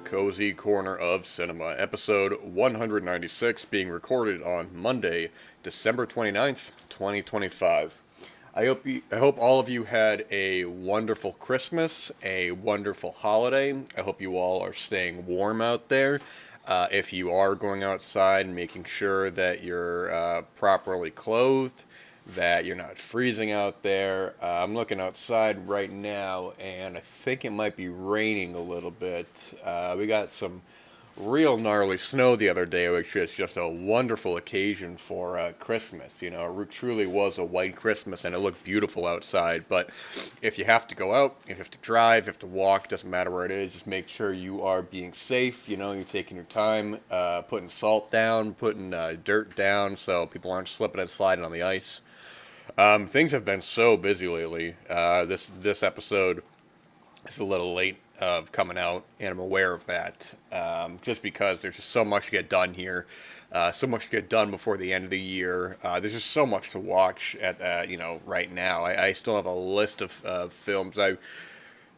Cozy Corner of Cinema, episode 196, being recorded on Monday, December 29th, 2025. I hope all of you had a wonderful Christmas, a wonderful holiday. I hope you all are staying warm out there. If you are going outside, making sure that you're properly clothed, that you're not freezing out there. I'm looking outside right now, and I think it might be raining a little bit. We got some real gnarly snow the other day, which is just a wonderful occasion for Christmas. You know, it truly was a white Christmas, and it looked beautiful outside. But if you have to go out, if you have to drive, if you have to walk, doesn't matter where it is, just make sure you are being safe. You know, you're taking your time, putting salt down, putting dirt down, so people aren't slipping and sliding on the ice. Things have been so busy lately. This episode is a little late of coming out, and I'm aware of that. Just because there's just so much to get done here, so much to get done before the end of the year. There's just so much to watch at right now. I still have a list of films I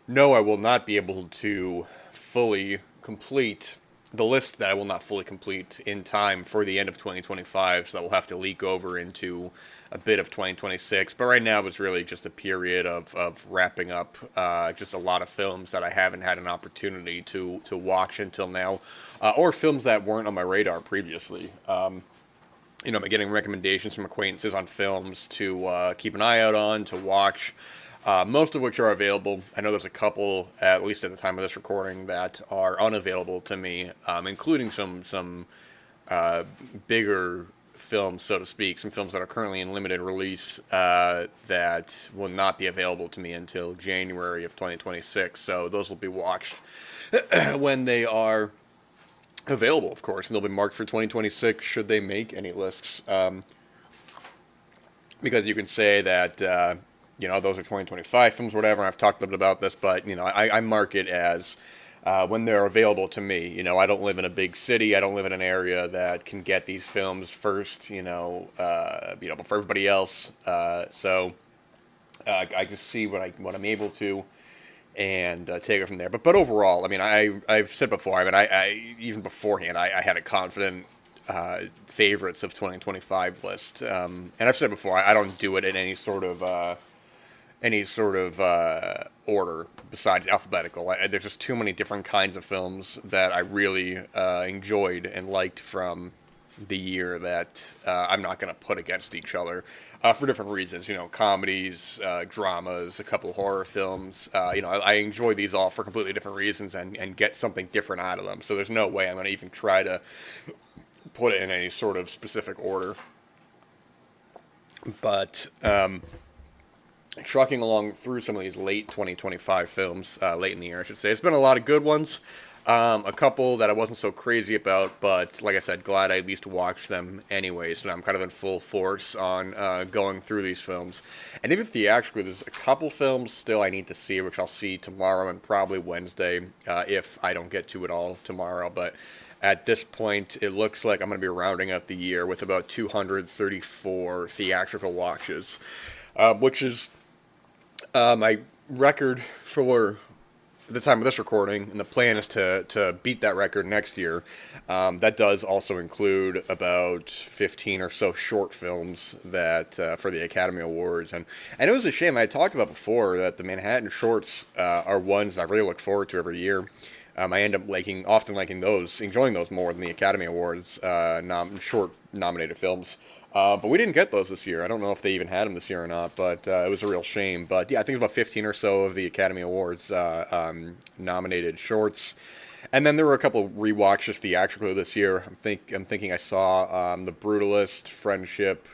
know I will not be able to fully complete the list that I will not fully complete in time for the end of 2025, so that will have to leak over into a bit of 2026. But right now, it's really just a period of wrapping up just a lot of films that I haven't had an opportunity to watch until now, or films that weren't on my radar previously. I'm getting recommendations from acquaintances on films to keep an eye out on, to watch. Most of which are available. I know there's a couple, at least at the time of this recording, that are unavailable to me, including some bigger films, so to speak, some films that are currently in limited release that will not be available to me until January of 2026. So those will be watched when they are available, of course, and they'll be marked for 2026 should they make any lists. Because you can say that those are 2025 films, whatever. And I've talked a little bit about this, but I mark it as when they're available to me. I don't live in a big city. I don't live in an area that can get these films first. Before everybody else. So I just see what I'm able to, and take it from there. But overall, I mean, I've said before. I mean, I even beforehand, I had a confident favorites of 2025 list. And I've said before, I don't do it in any sort of order besides alphabetical. There's just too many different kinds of films that I really enjoyed and liked from the year that I'm not going to put against each other for different reasons. Comedies, dramas, a couple horror films. I enjoy these all for completely different reasons and get something different out of them. So there's no way I'm going to even try to put it in any sort of specific order. But trucking along through some of these late 2025 films, late in the year, I should say. It's been a lot of good ones. A couple that I wasn't so crazy about, but like I said, glad I at least watched them anyway. So I'm kind of in full force on going through these films. And even theatrically, there's a couple films still I need to see, which I'll see tomorrow and probably Wednesday, if I don't get to it all tomorrow. But at this point, it looks like I'm going to be rounding out the year with about 234 theatrical watches, which is my record for the time of this recording, and the plan is to beat that record next year. That does also include about 15 or so short films that for the Academy Awards, and it was a shame. I talked about before that the Manhattan shorts are ones I really look forward to every year. I end up often liking those, enjoying those more than the Academy Awards short nominated films. But we didn't get those this year. I don't know if they even had them this year or not, but it was a real shame. But yeah, I think it's about 15 or so of the Academy Awards nominated shorts. And then there were a couple of rewatches theatrically this year. I'm thinking I saw The Brutalist, Friendship,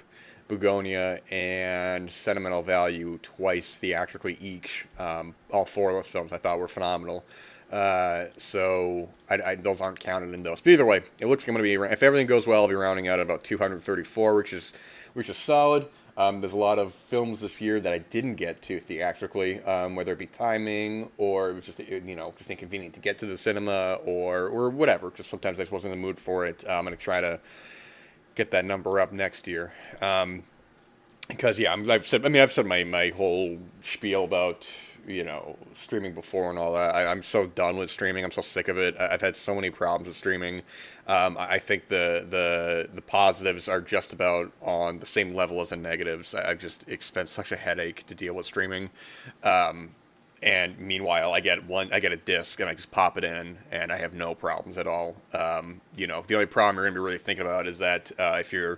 Bugonia, and Sentimental Value twice theatrically each. All four of those films I thought were phenomenal. So those aren't counted in those. But either way, it looks like I'm going to be, if everything goes well, I'll be rounding out at about 234, which is solid. There's a lot of films this year that I didn't get to theatrically, whether it be timing or it was just inconvenient to get to the cinema or whatever. Just sometimes I just wasn't in the mood for it. I'm going to try to get that number up next year. Because yeah, I've said my whole spiel about streaming before and all that. I'm so done with streaming. I'm so sick of it. I've had so many problems with streaming. I think the positives are just about on the same level as the negatives. I've just spent such a headache to deal with streaming. And meanwhile, I get a disc and I just pop it in, and I have no problems at all. The only problem you're gonna be really thinking about is that if your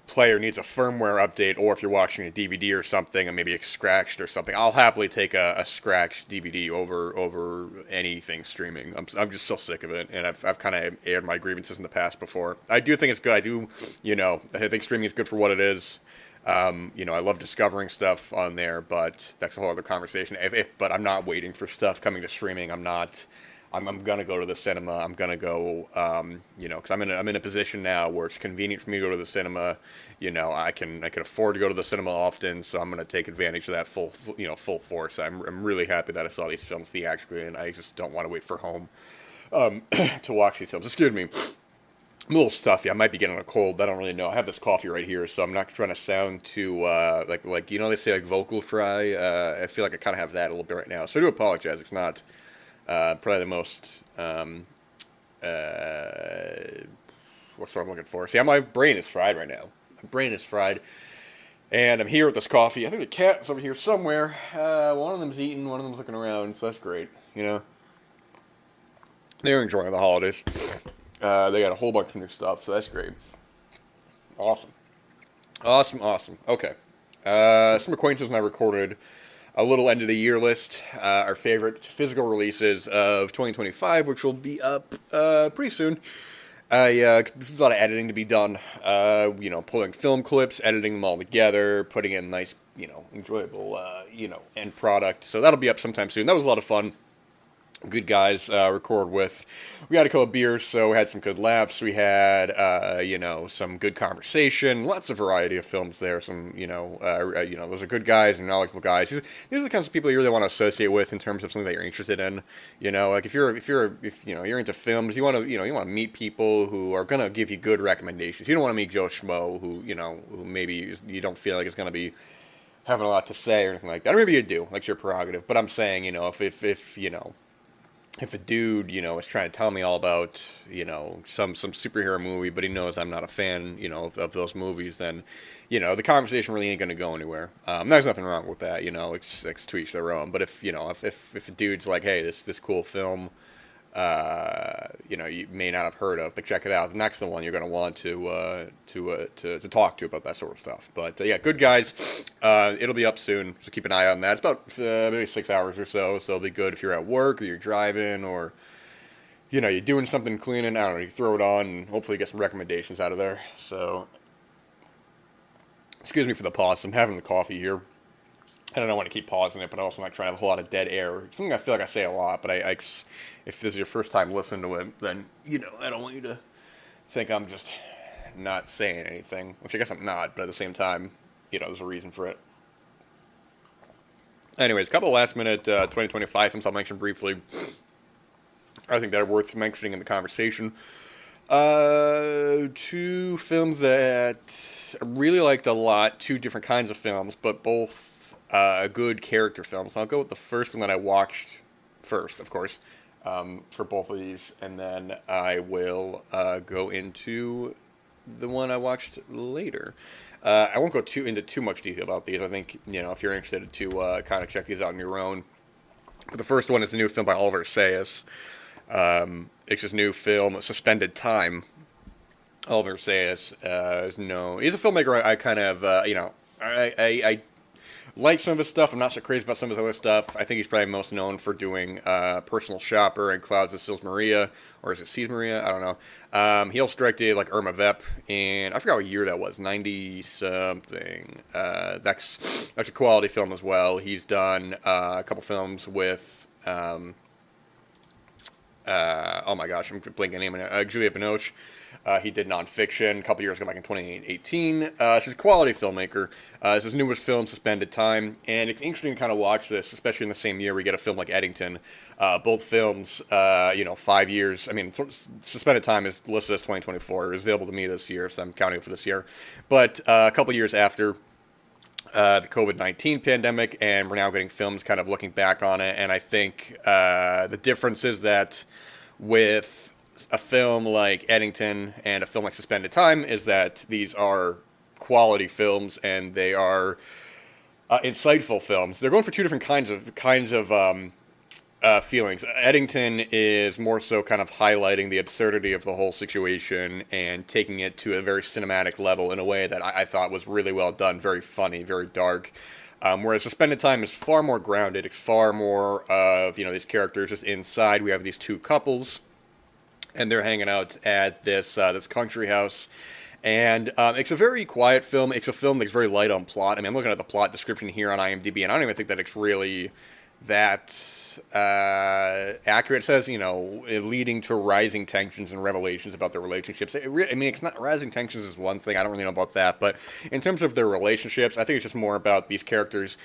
player needs a firmware update, or if you're watching a DVD or something and maybe it's scratched or something, I'll happily take a scratched DVD over anything streaming. I'm just so sick of it, and I've kind of aired my grievances in the past before. I do think it's good. I think streaming is good for what it is. I love discovering stuff on there, but that's a whole other conversation. But I'm not waiting for stuff coming to streaming. I'm not. I'm gonna go to the cinema. I'm gonna go. Because I'm in a position now where it's convenient for me to go to the cinema. I can afford to go to the cinema often, so I'm gonna take advantage of that full force. I'm really happy that I saw these films theatrically, and I just don't want to wait for home to watch these films. Excuse me. I'm a little stuffy. I might be getting a cold. I don't really know. I have this coffee right here, so I'm not trying to sound too they say like vocal fry. I feel like I kind of have that a little bit right now, so I do apologize. It's not probably the most what's what I'm looking for. See, my brain is fried right now. My brain is fried, and I'm here with this coffee. I think the cat's over here somewhere. One of them's eating, one of them's looking around, so that's great. They're enjoying the holidays. They got a whole bunch of new stuff, so that's great. Awesome. Awesome. Okay. Some acquaintances and I recorded a little end of the year list, our favorite physical releases of 2025, which will be up pretty soon. There's a lot of editing to be done. Pulling film clips, editing them all together, putting in nice, enjoyable, end product. So that'll be up sometime soon. That was a lot of fun. Good guys record with. We had a couple of beers, so we had some good laughs. We had some good conversation. Lots of variety of films there. Those are good guys and knowledgeable guys. These are the kinds of people you really want to associate with in terms of something that you're interested in. Like if you're into films, you want to meet people who are gonna give you good recommendations. You don't want to meet Joe Schmo who maybe you don't feel like is gonna be having a lot to say or anything like that. Or maybe you do, like it's your prerogative. But I'm saying, if a dude, is trying to tell me all about, some superhero movie, but he knows I'm not a fan, of those movies, then, the conversation really ain't going to go anywhere. There's nothing wrong with that, it's to each their own. But if a dude's like, hey, this cool film, you may not have heard of, but check it out. The next one you're going to want to talk to about that sort of stuff. But yeah, good guys. It'll be up soon, so keep an eye on that. It's about maybe 6 hours or so it'll be good if you're at work or you're driving or you're doing something cleaning. I don't know. You throw it on and hopefully get some recommendations out of there. So, excuse me for the pause. I'm having the coffee here. I don't want to keep pausing it, but I also not trying to have a whole lot of dead air. Something I feel like I say a lot, but if this is your first time listening to it, then, I don't want you to think I'm just not saying anything, which I guess I'm not, but at the same time, there's a reason for it. Anyways, a couple of last-minute 2025 films I'll mention briefly. I think that are worth mentioning in the conversation. Two films that I really liked a lot, two different kinds of films, but both good character films. I'll go with the first one that I watched first, of course, for both of these, and then I will go into the one I watched later. I won't go into too much detail about these. I think, if you're interested to kind of check these out on your own. But the first one is a new film by Oliver Sayas. It's his new film, Suspended Time. Oliver Sayas is known. He's a filmmaker I kind of, I like some of his stuff. I'm not so crazy about some of his other stuff. I think he's probably most known for doing Personal Shopper and Clouds of Sils Maria, or is it Seas Maria? I don't know. He also directed like Irma Vep, and I forgot what year that was, 90 something. That's a quality film as well. He's done a couple films with. Oh my gosh, I'm blanking the name. Juliette Binoche. He did Nonfiction a couple years ago, back in 2018. She's a quality filmmaker. It's his newest film, Suspended Time, and it's interesting to kind of watch this, especially in the same year we get a film like Eddington. Both films, 5 years. I mean, Suspended Time is listed as 2024. It was available to me this year, so I'm counting it for this year. But a couple years after the COVID-19 pandemic, and we're now getting films kind of looking back on it. And I think the difference is that with a film like Eddington and a film like Suspended Time is that these are quality films and they are insightful films. They're going for two different kinds of feelings. Eddington is more so kind of highlighting the absurdity of the whole situation and taking it to a very cinematic level in a way that I thought was really well done, very funny, very dark. Whereas Suspended Time is far more grounded. It's far more of, these characters just inside. We have these two couples, and they're hanging out at this country house. And it's a very quiet film. It's a film that's very light on plot. I mean, I'm looking at the plot description here on IMDb, and I don't even think that it's really that accurate. It says, leading to rising tensions and revelations about their relationships. It's not, rising tensions is one thing. I don't really know about that, but in terms of their relationships, I think it's just more about these characters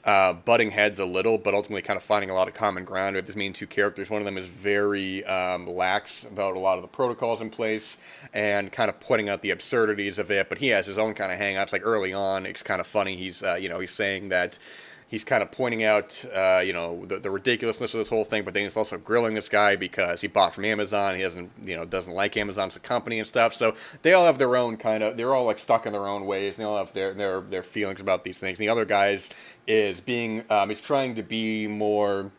butting heads a little, but ultimately kind of finding a lot of common ground. We have these main two characters. One of them is very lax about a lot of the protocols in place and kind of pointing out the absurdities of it, but he has his own kind of hang-ups. Like early on, it's kind of funny. He's saying that he's kind of pointing out, the ridiculousness of this whole thing, but then he's also grilling this guy because he bought from Amazon. He doesn't like Amazon as a company and stuff. So they all have their own they're all like stuck in their own ways. And they all have their feelings about these things. And the other guy's is being, he's trying to be more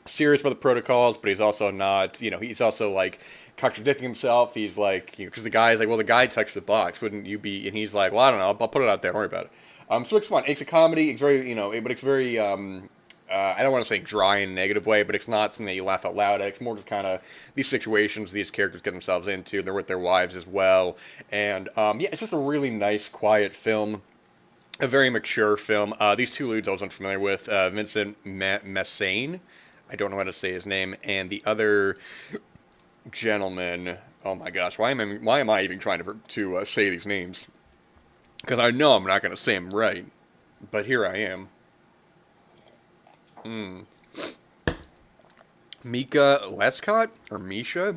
serious about the protocols, but he's also not, he's also like contradicting himself. He's like, because the guy's like, well, the guy touched the box, wouldn't you be? And he's like, well, I don't know, I'll put it out there, don't worry about it. So it's fun. It's a comedy. It's very, but it's very, I don't want to say dry in a negative way, but it's not something that you laugh out loud at. It's more just kind of these situations these characters get themselves into. They're with their wives as well. And, it's just a really nice, quiet film. A very mature film. These two leads I was unfamiliar with. Vincent Messane. I don't know how to say his name. And the other gentleman, oh my gosh, why am I even trying to say these names? Because I know I'm not going to say them right, but here I am. Mika Lescott or Misha?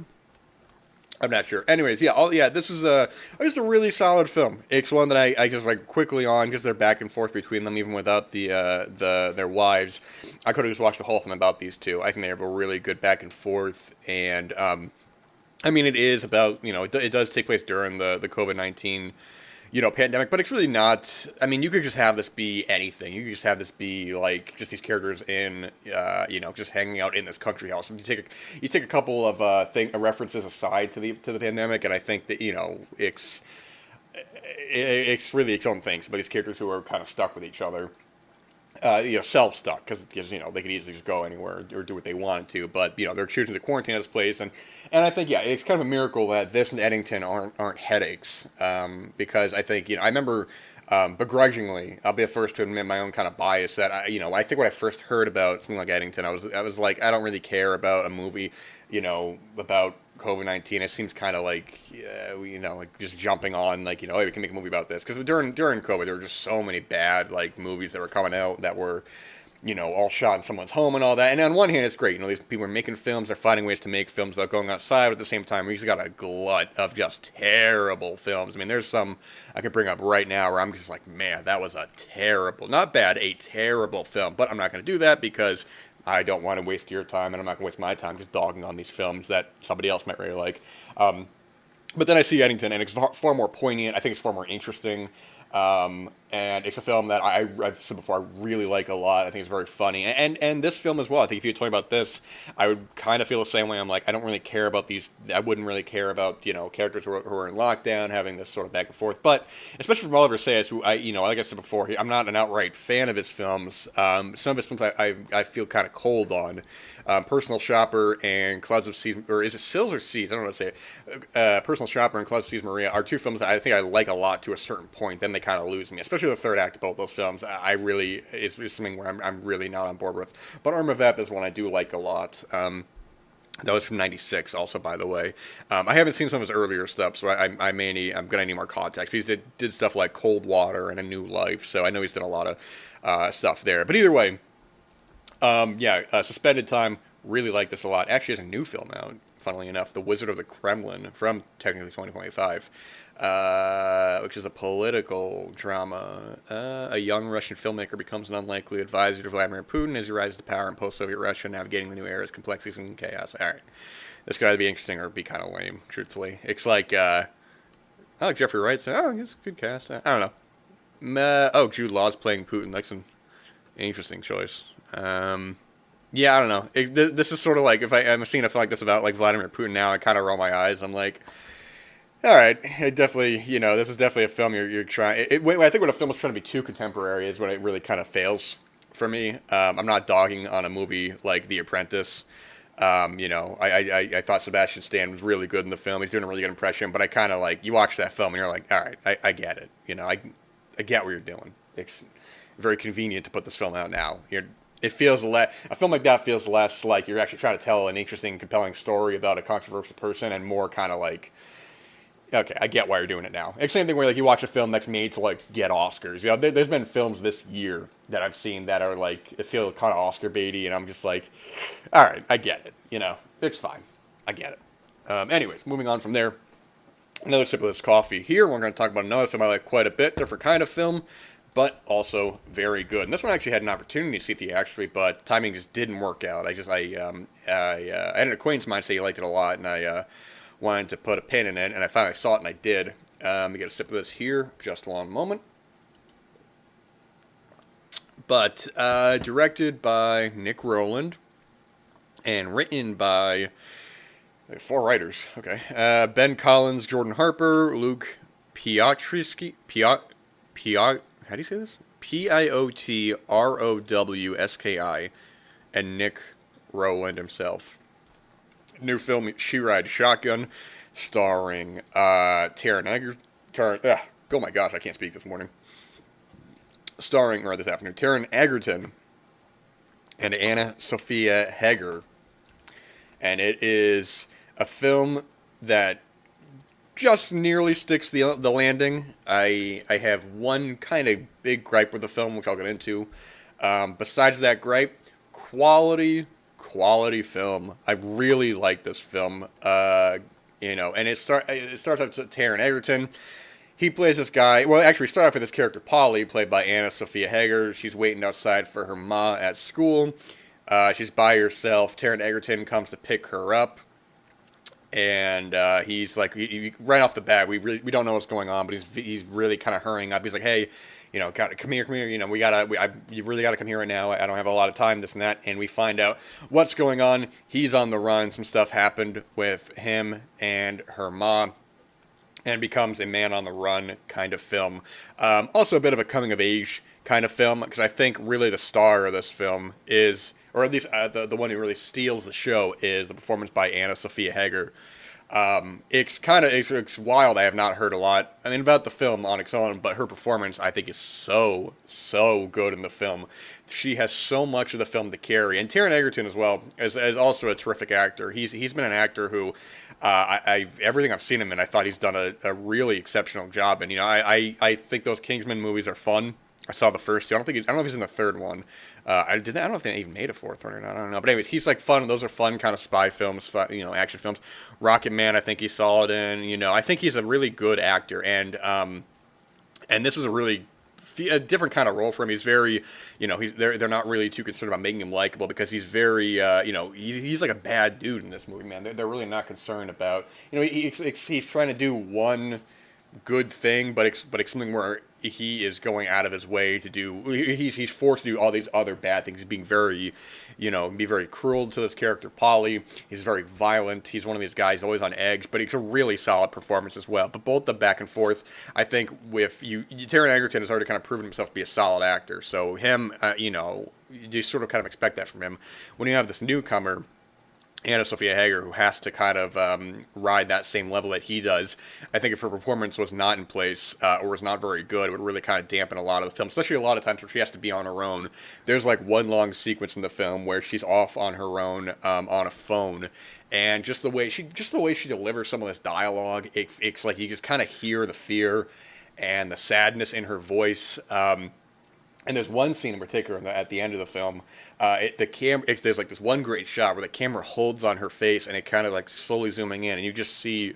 I'm not sure. Anyways, this is just a really solid film. It's one that I just like quickly on because they're back and forth between them, even without their wives. I could have just watched the whole film about these two. I think they have a really good back and forth, and it is about it does take place during the COVID-19 pandemic, but it's really not. You could just have this be anything. You could just have this be like just these characters in, just hanging out in this country house. You take a couple of references aside to the pandemic, and I think that it's really its own things. But these characters who are kind of stuck with each other. Self-stuck because they could easily just go anywhere or do what they wanted to, but they're choosing to quarantine this place, and I think it's kind of a miracle that this and Eddington aren't headaches, because I think I remember begrudgingly, I'll be the first to admit my own kind of bias that I think when I first heard about something like Eddington, I was like, I don't really care about a movie about COVID-19. It seems kind of like, like just jumping on, like, hey, we can make a movie about this. Because during COVID, there were just so many bad, like, movies that were coming out that were, all shot in someone's home and all that. And on one hand, it's great. These people are making films. They're finding ways to make films without going outside. But at the same time, we just got a glut of just terrible films. There's some I could bring up right now where I'm just like, man, that was a terrible, not bad, a terrible film. But I'm not going to do that because I don't want to waste your time, and I'm not going to waste my time just dogging on these films that somebody else might really like. But then I see Eddington, and it's far more poignant. I think it's far more interesting. And it's a film that I've said before, I really like a lot. I think it's very funny. And this film as well. I think if you told me about this, I would kind of feel the same way. I'm like, I don't really care about these. I wouldn't really care about, characters who are in lockdown, having this sort of back and forth. But especially from Oliver Sayers, who like I said before, I'm not an outright fan of his films. Some of his films I feel kind of cold on. Personal Shopper and Clouds of Seas, or is it Sills or Seas? I don't know how to say it. Personal Shopper and Clouds of Seas Maria are two films that I think I like a lot to a certain point. Then they kind of lose me, especially the third act of both those films. Is something where I'm really not on board with. But Arm of Ep is one I do like a lot. That was from '96, also, by the way. I haven't seen some of his earlier stuff, so I'm gonna need more context. He did stuff like Cold Water and A New Life, so I know he's done a lot of stuff there. But either way, Suspended Time, really like this a lot. Actually, has a new film out funnily enough, The Wizard of the Kremlin from technically 2025, which is a political drama. A young Russian filmmaker becomes an unlikely advisor to Vladimir Putin as he rises to power in post-Soviet Russia, navigating the new era's complexities and chaos. All right. This could either be interesting or be kind of lame, truthfully. It's like, oh, Jeffrey Wright's, oh, it's a good cast. I don't know. Oh, Jude Law's playing Putin. That's an interesting choice. Yeah, I don't know. This is sort of like, if I'm seeing a film like this about like Vladimir Putin now, I kind of roll my eyes. I'm like, all right, it definitely, this is definitely a film you're trying. I think when a film is trying to be too contemporary is when it really kind of fails for me. I'm not dogging on a movie like The Apprentice. I thought Sebastian Stan was really good in the film. He's doing a really good impression, but I kind of like, you watch that film and you're like, all right, I get it. I get what you're doing. It's very convenient to put this film out now. It feels a film like that feels less like you're actually trying to tell an interesting, compelling story about a controversial person, and more kind of like, okay, I get why you're doing it now. It's the same thing where like you watch a film that's made to like get Oscars. There's been films this year that I've seen that are like, it feel kind of Oscar baity, and I'm just like, all right, I get it. It's fine. I get it. Anyways, moving on from there. Another sip of this coffee. Here we're going to talk about another film I like quite a bit, different kind of film, but also very good. And this one I actually had an opportunity to see theatrically, but timing just didn't work out. I had an acquaintance of mine say he liked it a lot, and I wanted to put a pin in it, and I finally saw it, and I did. Let me get a sip of this here, just one moment. But directed by Nick Rowland and written by 4 writers. Okay, Ben Collins, Jordan Harper, Luke Piotrowski. How do you say this? Piotrowski, and Nick Rowland himself. New film, She Rides Shotgun, starring Taron Egerton. Oh my gosh, I can't speak this morning. This afternoon, Taron Egerton and Anna Sophia Hegger. And it is a film that just nearly sticks the landing. I have one kind of big gripe with the film, which I'll get into. Besides that gripe, quality film. I really like this film. And it starts off with Taron Egerton. He plays this guy. Well, actually, we start off with this character, Polly, played by Anna Sophia Hegger. She's waiting outside for her ma at school. She's by herself. Taron Egerton comes to pick her up. And he's like, right off the bat, we don't know what's going on, but he's really kind of hurrying up. He's like, hey, come here. You really gotta come here right now. I don't have a lot of time, this and that. And we find out what's going on. He's on the run. Some stuff happened with him and her mom, and becomes a man on the run kind of film. Also a bit of a coming of age kind of film, because I think really the star of this film is, or at least the one who really steals the show, is the performance by Anna Sophia Hegger. It's wild. I have not heard a lot, about the film on its own, but her performance, I think, is so good in the film. She has so much of the film to carry, and Taron Egerton as well is also a terrific actor. He's been an actor who, everything I've seen him in, I thought he's done a really exceptional job. And I think those Kingsman movies are fun. I saw the first two. I don't know if he's in the third one. I don't know if they even made a fourth one or not. I don't know. But anyways, he's like fun. Those are fun kind of spy films, action films. Rocket Man, I think he's solid in. I think he's a really good actor. And this is a different kind of role for him. He's very, they're not really too concerned about making him likable, because he's very, he's like a bad dude in this movie, man. They're really not concerned about, he's trying to do one good thing, but it's something where he is going out of his way to do. He's forced to do all these other bad things. He's being very, very cruel to this character, Polly. He's very violent. He's one of these guys always on edge, but it's a really solid performance as well. But both the back and forth, I think, with Taron Egerton has already kind of proven himself to be a solid actor. So him, you sort of kind of expect that from him. When you have this newcomer, Anna Sophia Hegger, who has to kind of ride that same level that he does, I think if her performance was not in place or was not very good, it would really kind of dampen a lot of the film, especially a lot of times where she has to be on her own. There's like one long sequence in the film where she's off on her own on a phone, and just the way she delivers some of this dialogue, it's like you just kind of hear the fear and the sadness in her voice. And there's one scene in particular at the end of the film. There's like this one great shot where the camera holds on her face and it kind of like slowly zooming in, and you just see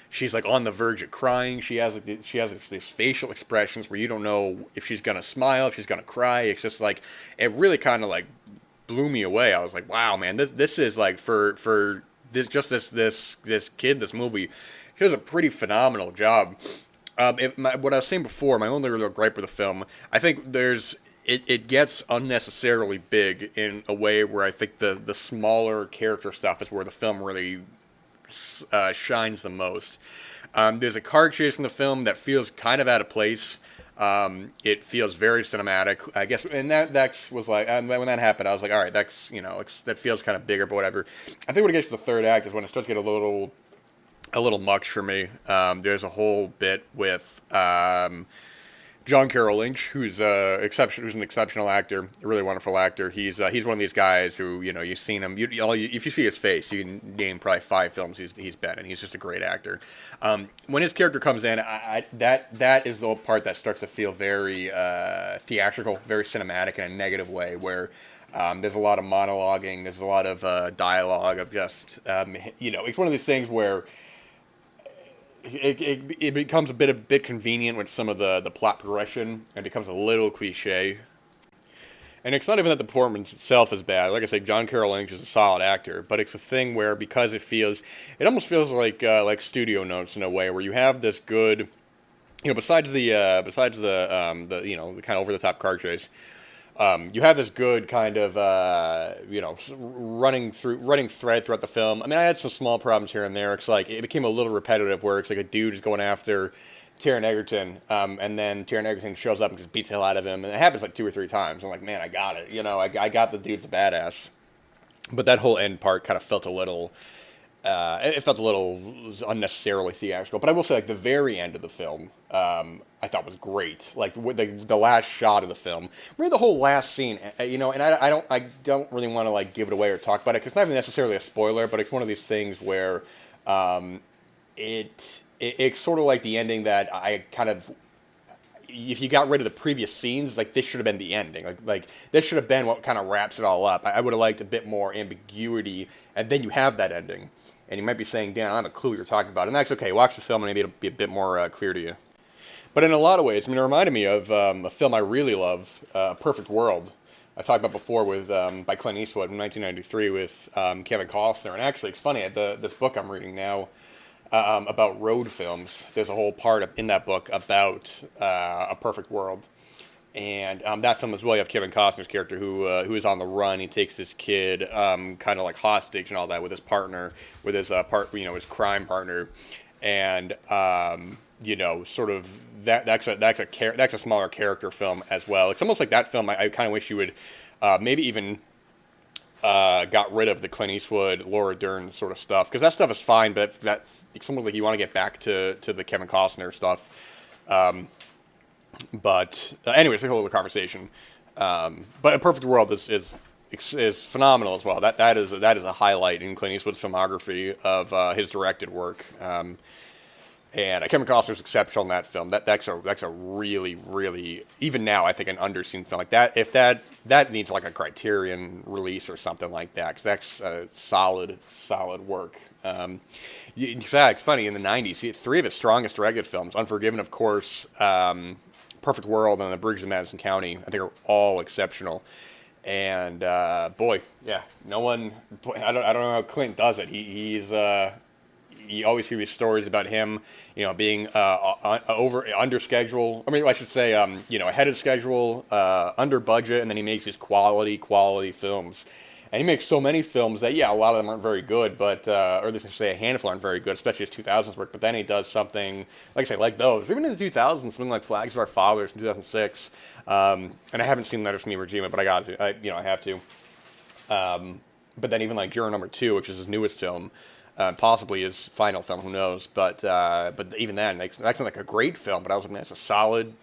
she's like on the verge of crying. She has these facial expressions where you don't know if she's gonna smile, if she's gonna cry. It's just like it really kind of like blew me away. I was like, wow, man, this is like for this kid, this movie. She does a pretty phenomenal job. What I was saying before, my only real gripe with the film, I think it gets unnecessarily big in a way where I think the smaller character stuff is where the film really shines the most. There's a car chase in the film that feels kind of out of place. It feels very cinematic, I guess, and that was like when that happened, I was like, all right, that feels kind of bigger, but whatever. I think when it gets to the third act is when it starts to get a little much for me. There's a whole bit with John Carroll Lynch, who's who's an exceptional actor, a really wonderful actor. He's one of these guys who you've seen him. If you see his face, you can name probably 5 films he's been in. He's just a great actor. When his character comes in, that is the part that starts to feel very theatrical, very cinematic in a negative way, where there's a lot of monologuing, there's a lot of dialogue of just it's one of these things where it becomes a bit convenient with some of the plot progression, and becomes a little cliche. And it's not even that the performance itself is bad. Like I say, John Carroll Lynch is a solid actor, but it's a thing where because it almost feels like studio notes in a way, where you have this good, besides the the kind of over the top car chase. You have this good kind of running thread throughout the film. I mean, I had some small problems here and there. It's like it became a little repetitive, where it's like a dude is going after Taron Egerton, and then Taron Egerton shows up and just beats the hell out of him, and it happens like 2 or 3 times. I'm like, man, I got it. I got the dude's a badass. But that whole end part kind of felt a little. It felt a little unnecessarily theatrical, but I will say, like the very end of the film, I thought was great. Like the last shot of the film, really the whole last scene, and I don't really want to like give it away or talk about it, because it's not even necessarily a spoiler, but it's one of these things where it's sort of like the ending that I kind of. If you got rid of the previous scenes, like this should have been the ending. Like this should have been what kind of wraps it all up. I would have liked a bit more ambiguity, and then you have that ending. And you might be saying, Dan, I don't have a clue what you're talking about. And that's okay. Watch the film and maybe it'll be a bit more clear to you. But in a lot of ways, I mean, it reminded me of a film I really love, Perfect World. I talked about before with by Clint Eastwood in 1993 with Kevin Costner. And actually, it's funny, this book I'm reading now about road films, there's a whole part in that book about A Perfect World. And that film as well, you have Kevin Costner's character who is on the run. He takes this kid kind of like hostage and all that with his partner, with his his crime partner, and sort of that's a smaller character film as well. It's almost like that film. I kind of wish you would maybe even got rid of the Clint Eastwood, Laura Dern sort of stuff, because that stuff is fine, but it's almost like you want to get back to the Kevin Costner stuff. But anyways, a whole other conversation. But A Perfect World is phenomenal as well. That is a highlight in Clint Eastwood's filmography of his directed work. And Kevin Costner's exceptional in that film. That's a really, really, even now I think, an underseen film like that. If that needs like a Criterion release or something like that, because that's solid work. In fact, it's funny, in the 90s, 3 of his strongest directed films, Unforgiven, of course, Perfect World, and The Bridges of Madison County, I think are all exceptional. And boy, yeah, no one. I don't know how Clint does it. You always hear these stories about him, being under schedule. I mean, I should say, ahead of schedule, under budget, and then he makes these quality films. And he makes so many films that, yeah, a lot of them aren't very good, but, or they should say a handful aren't very good, especially his 2000s work. But then he does something, like I say, like those. Even in the 2000s, something like Flags of Our Fathers from 2006. And I haven't seen Letters from Iwo Jima, but I got to. I have to. But then even like Juror Number 2, which is his newest film, possibly his final film, who knows? But even then, that's not like a great film. But I was like, man, it's a solid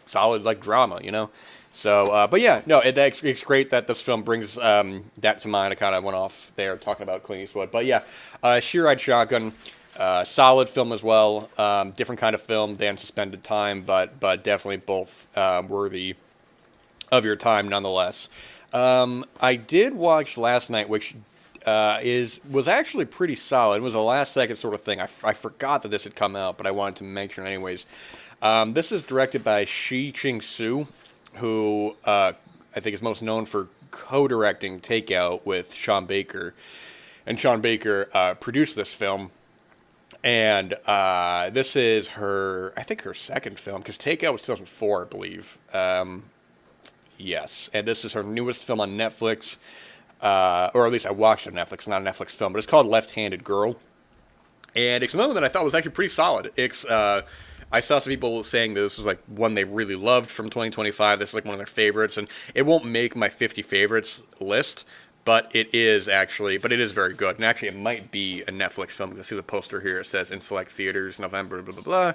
like drama, So, but yeah, no, it's great that this film brings that to mind. I kind of went off there talking about Clint Eastwood, but yeah, Sheer Eyed Shotgun, solid film as well. Different kind of film than Suspended Time, but definitely both worthy of your time, nonetheless. I did watch last night, which was actually pretty solid. It was a last second sort of thing. I forgot that this had come out, but I wanted to mention it anyways. This is directed by Shi Ching Su, who I think is most known for co-directing Takeout with Sean Baker, and Sean Baker produced this film. And this is I think her second film, because Takeout was 2004, I believe. Yes, and this is her newest film on Netflix, or at least I watched it on Netflix, not a Netflix film, but it's called Left-Handed Girl. And it's another that I thought was actually pretty solid. I saw some people saying this was like one they really loved from 2025. This is like one of their favorites, and it won't make my 50 favorites list, but it is very good. And actually, it might be a Netflix film. You see the poster here. It says in select theaters, November, blah, blah, blah.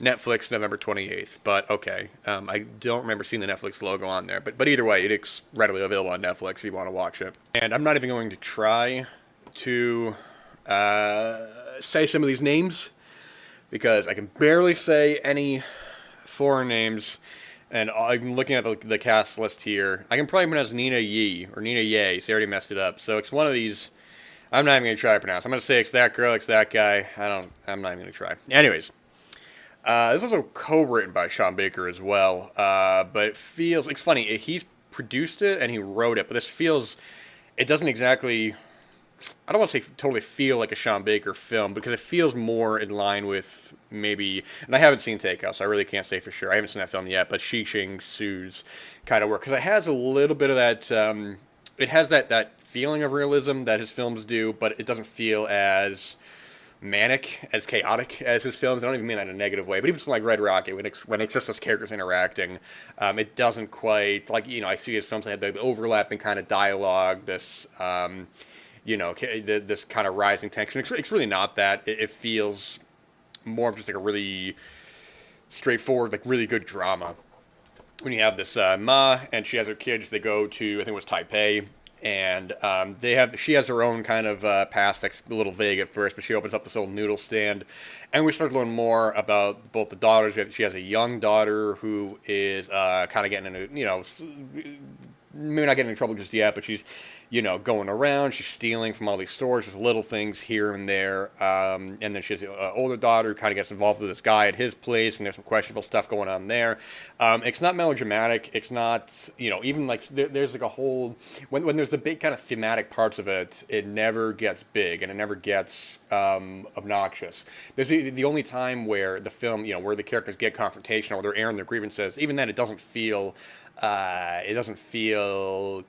Netflix, November 28th. But okay, I don't remember seeing the Netflix logo on there. But either way, it's readily available on Netflix if you want to watch it. And I'm not even going to try to say some of these names, because I can barely say any foreign names. And I'm looking at the cast list here. I can probably pronounce Nina Ye, or Nina Ye, so I already messed it up. So it's one of these. I'm not even going to try to pronounce. I'm going to say it's that girl, it's that guy. I'm not even going to try. Anyways, this is also co-written by Sean Baker as well. But it's funny. He's produced it and he wrote it, but it doesn't exactly, I don't want to say totally feel like a Sean Baker film, because it feels more in line with maybe, and I haven't seen Takeout, so I really can't say for sure. I haven't seen that film yet, but Shi Ching Su's kind of work, because it has a little bit of that, it has that feeling of realism that his films do, but it doesn't feel as manic, as chaotic as his films. I don't even mean that in a negative way, but even something like Red Rocket, when it's just those characters interacting, it doesn't quite, like, I see his films that have the overlapping kind of dialogue, this, this kind of rising tension. It's really not that. It feels more of just like a really straightforward, like really good drama. When you have this Ma, and she has her kids, they go to, I think it was Taipei, and she has her own kind of past that's a little vague at first, but she opens up this little noodle stand, and we start to learn more about both the daughters. She has a young daughter who is kind of getting into, maybe not getting in trouble just yet, but she's, going around. She's stealing from all these stores, just little things here and there. And then she has an older daughter who kind of gets involved with this guy at his place, and there's some questionable stuff going on there. It's not melodramatic. It's not, even like there's like a whole, when there's the big kind of thematic parts of it, it never gets big and it never gets obnoxious. There's the only time where the film, where the characters get confrontational or they're airing their grievances, even then it doesn't feel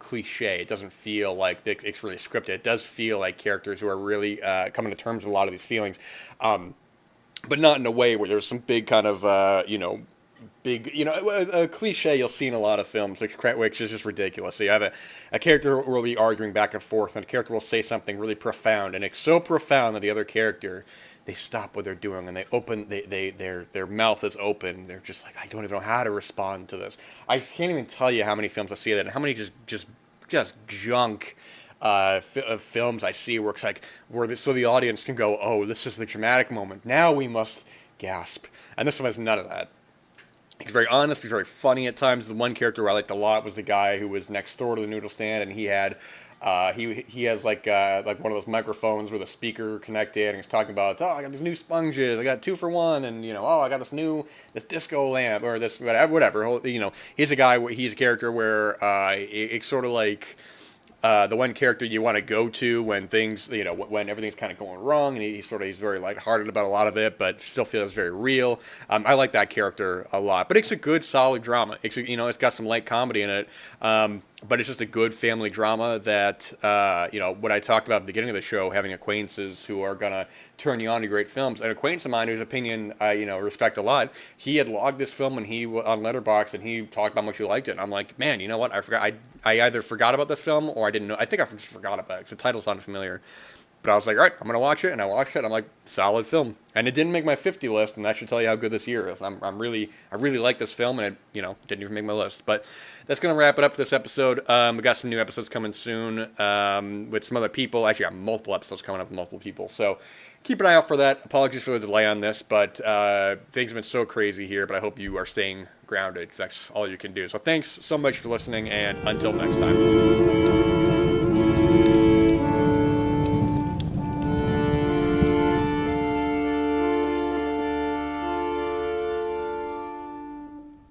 cliche. It doesn't feel like it's really scripted. It does feel like characters who are really coming to terms with a lot of these feelings, but not in a way where there's some big kind of big, a cliche you'll see in a lot of films, which is just ridiculous. So you have a character will be arguing back and forth, and a character will say something really profound, and it's so profound that the other character, they stop what they're doing and they open, their mouth is open. They're just like, I don't even know how to respond to this. I can't even tell you how many films I see that, and how many just junk films I see where it's like, so the audience can go, oh, this is the dramatic moment. Now we must gasp. And this one has none of that. He's very honest. He's very funny at times. The one character I liked a lot was the guy who was next door to the noodle stand, and he had he has like one of those microphones with a speaker connected, and he's talking about, oh, I got these new sponges, I got 2 for $1, and oh, I got this disco lamp, or this whatever. He's a guy. He's a character where it's sort of like the one character you want to go to when things, when everything's kind of going wrong, and he's very lighthearted about a lot of it, but still feels very real. I like that character a lot, but it's a good, solid drama. It's got some light comedy in it, but it's just a good family drama that, what I talked about at the beginning of the show, having acquaintances who are gonna turn you on to great films. An acquaintance of mine whose opinion I, respect a lot, he had logged this film when he on Letterboxd, and he talked about how much he liked it. And I'm like, man, you know what? I forgot. I either forgot about this film or I didn't know. I think I just forgot about it because the title sounded familiar. But I was like, all right, I'm gonna watch it, and I watched it. I'm like, solid film, and it didn't make my 50 list, and that should tell you how good this year is. I really like this film, and it didn't even make my list. But that's gonna wrap it up for this episode. We got some new episodes coming soon with some other people. Actually, got multiple episodes coming up with multiple people. So keep an eye out for that. Apologies for the delay on this, but things have been so crazy here. But I hope you are staying grounded, because that's all you can do. So thanks so much for listening, and until next time.